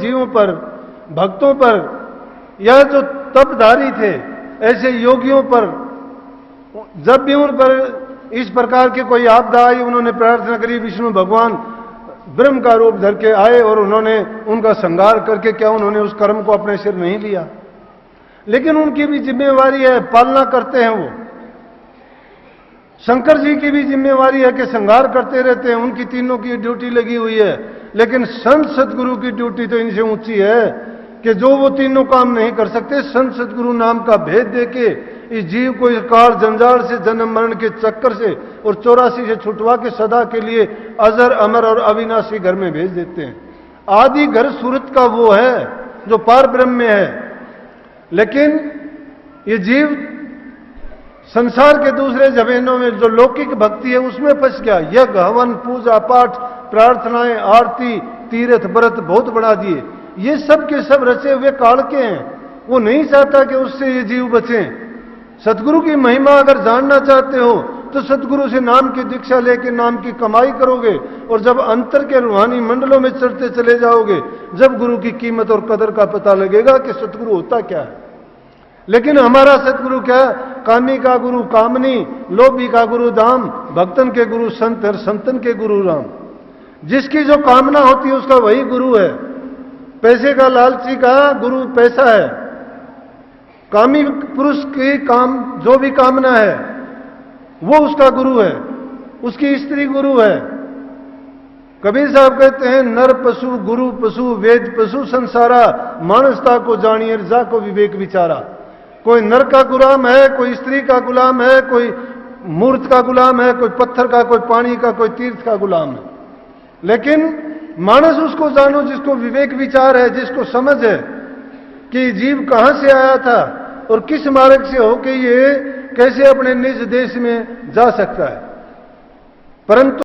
जीवों पर, भक्तों पर, या जो तपधारी थे ऐसे योगियों पर, जब भी उन पर इस प्रकार की कोई आपदा आई, उन्होंने प्रार्थना करी, विष्णु भगवान ब्रह्म का रूप धर के आए और उन्होंने उनका संहार करके, क्या उन्होंने उस कर्म को अपने सिर नहीं लिया? लेकिन उनकी भी जिम्मेवारी है, पालना करते हैं वो। शंकर जी की भी जिम्मेवारी है कि संहार करते रहते हैं, उनकी तीनों की ड्यूटी लगी हुई है। लेकिन संत सदगुरु की ड्यूटी तो इनसे ऊंची है कि जो वो तीनों काम नहीं कर सकते, संत सदगुरु नाम का भेद देके इस जीव को इस काल जंजाल से, जन्म मरण के चक्कर से और 84 से छुटवा के सदा के लिए अजर अमर और अविनाशी घर में भेज देते हैं। आदि घर सूरत का वो है जो पार ब्रह्म में है। लेकिन ये जीव संसार के दूसरे जमीनों में जो लौकिक भक्ति है उसमें फंस गया। यज्ञ, हवन, पूजा पाठ, प्रार्थनाएं, आरती, तीर्थ, व्रत बहुत बढ़ा दिए। ये सब के सब रचे हुए काल के हैं। वो नहीं चाहता कि उससे ये जीव बचे। सतगुरु की महिमा अगर जानना चाहते हो तो सतगुरु से नाम की दीक्षा लेके नाम की कमाई करोगे, और जब अंतर के रूहानी मंडलों में चढ़ते चले जाओगे, जब गुरु की कीमत और कदर का पता लगेगा कि सतगुरु होता क्या है। लेकिन हमारा सतगुरु क्या? कामी का गुरु कामनी, लोभी का गुरु दाम, भक्तन के गुरु संत और संतन के गुरु राम। जिसकी जो कामना होती है उसका वही गुरु है। पैसे का लालची का गुरु पैसा है। कामी पुरुष की काम जो भी कामना है वो उसका गुरु है, उसकी स्त्री गुरु है। कबीर साहब कहते हैं, नर पशु गुरु पशु, वेद पशु संसारा, मानसता को जानिए रजा को विवेक विचारा। कोई नर का गुलाम है, कोई स्त्री का गुलाम है, कोई मूर्त का गुलाम है, कोई पत्थर का, कोई पानी का, कोई तीर्थ का गुलाम है। लेकिन मानस उसको जानो जिसको विवेक विचार है, जिसको समझ है कि जीव कहां से आया था और किस मार्ग से होके ये कैसे अपने निज देश में जा सकता है। परंतु